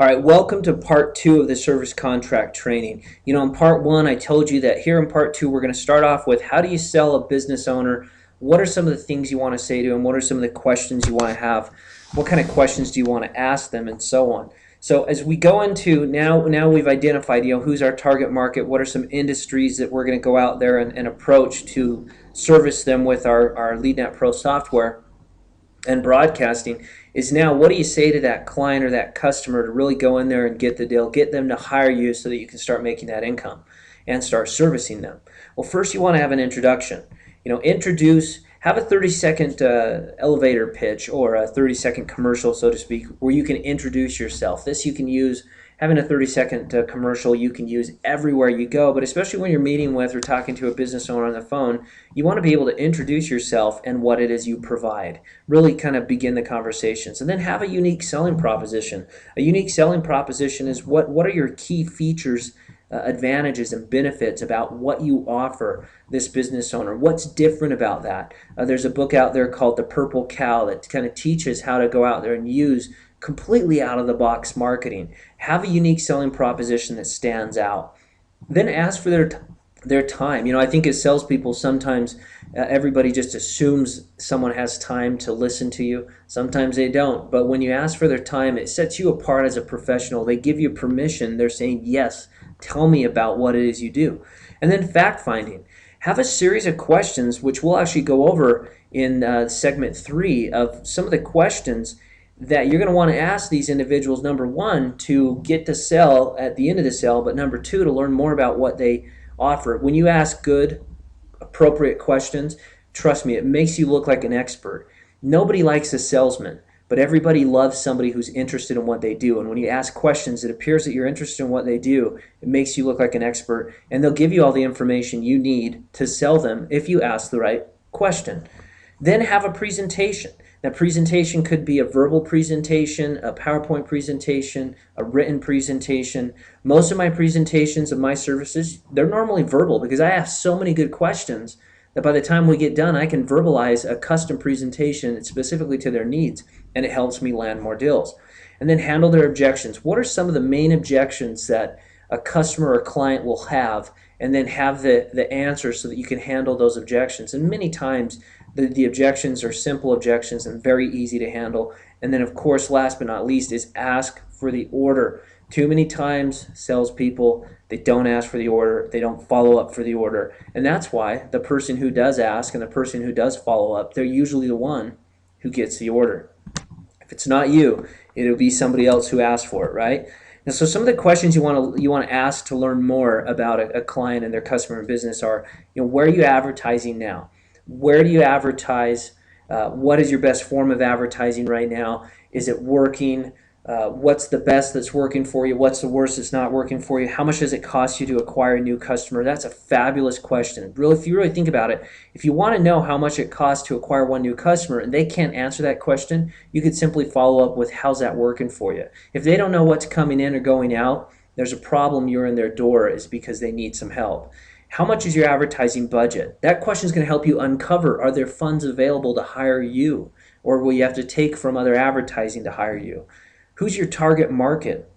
All right, welcome to part two of the service contract training. In part one, I told you that here in part two, we're going to start off with how do you sell a business owner? What are some of the things you want to say to them? What are some of the questions you want to have? What kind of questions do you want to ask them, and so on. So as we go into now we've identified, who's our target market, what are some industries that we're going to go out there and approach to service them with our LeadNet Pro software and broadcasting is now what do you say to that client or that customer to really go in there and get the deal, get them to hire you so that you can start making that income and start servicing them. Well, first you want to have an introduction. Have a 30-second elevator pitch or a 30-second commercial, so to speak, where you can introduce yourself. This you can use, having a 30-second commercial you can use everywhere you go, but especially when you're meeting with or talking to a business owner on the phone, you want to be able to introduce yourself and what it is you provide. Really kind of begin the conversations. And then have a unique selling proposition. A unique selling proposition is what are your key features, advantages and benefits about what you offer this business owner. What's different about that? There's a book out there called The Purple Cow that kind of teaches how to go out there and use completely out of the box marketing. Have a unique selling proposition that stands out. Then ask for their time. I think as salespeople sometimes everybody just assumes someone has time to listen to you. Sometimes they don't. But when you ask for their time, it sets you apart as a professional. They give you permission. They're saying, yes, tell me about what it is you do. And then fact finding. Have a series of questions, which we'll actually go over in segment 3 of some of the questions that you're going to want to ask these individuals, number one, to get to sell at the end of the sale, but number two, to learn more about what they offer. When you ask good, appropriate questions, trust me, it makes you look like an expert. Nobody likes a salesman, but everybody loves somebody who's interested in what they do. And when you ask questions, it appears that you're interested in what they do. It makes you look like an expert, and they'll give you all the information you need to sell them if you ask the right question. Then have a presentation. That presentation could be a verbal presentation, a PowerPoint presentation, a written presentation. Most of my presentations of my services, they're normally verbal because I ask so many good questions that by the time we get done, I can verbalize a custom presentation specifically to their needs, and it helps me land more deals. And then handle their objections. What are some of the main objections that a customer or client will have, and then have the answers so that you can handle those objections. And many times the objections are simple objections and very easy to handle. And then of course, last but not least, is ask for the order. Too many times salespeople, they don't ask for the order, they don't follow up for the order. And that's why the person who does ask and the person who does follow up, they're usually the one who gets the order. If it's not you, it'll be somebody else who asked for it, right? And so some of the questions you want to ask to learn more about a client and their customer and business are, where are you advertising now? Where do you advertise? What is your best form of advertising right now? Is it working? What's the best that's working for you? What's the worst that's not working for you? How much does it cost you to acquire a new customer? That's a fabulous question. Really, if you really think about it, if you want to know how much it costs to acquire one new customer and they can't answer that question, you could simply follow up with how's that working for you. If they don't know what's coming in or going out, there's a problem. You're in their door is because they need some help. How much is your advertising budget? That question is going to help you uncover, are there funds available to hire you, or will you have to take from other advertising to hire you? Who's your target market?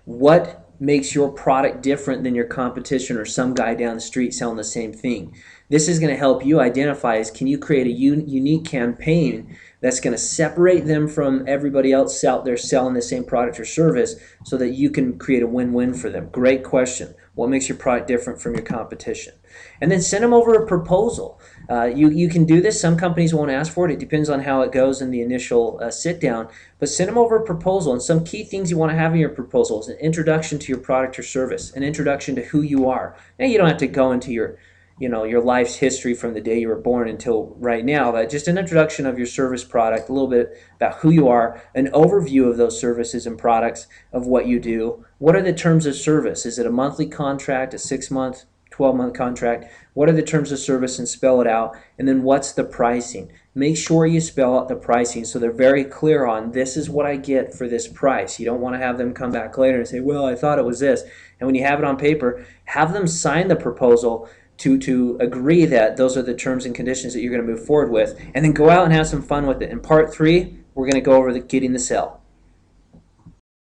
What makes your product different than your competition or some guy down the street selling the same thing? This is going to help you identify can you create a unique campaign that's going to separate them from everybody else out there selling the same product or service so that you can create a win-win for them. Great question. What makes your product different from your competition? And then send them over a proposal. You can do this. Some companies won't ask for it. It depends on how it goes in the initial sit down. But send them over a proposal. And some key things you want to have in your proposal is an introduction to your product or service, an introduction to who you are. Now you don't have to go into your life's history from the day you were born until right now, but just an introduction of your service product, a little bit about who you are, an overview of those services and products, of what you do. What are the terms of service? Is it a monthly contract, a 6-month, 12-month contract? What are the terms of service, and spell it out? And then what's the pricing? Make sure you spell out the pricing so they're very clear on, this is what I get for this price. You don't want to have them come back later and say, well, I thought it was this. And when you have it on paper, have them sign the proposal to agree that those are the terms and conditions that you're going to move forward with, and then go out and have some fun with it. In part 3, we're going to go over getting the sale.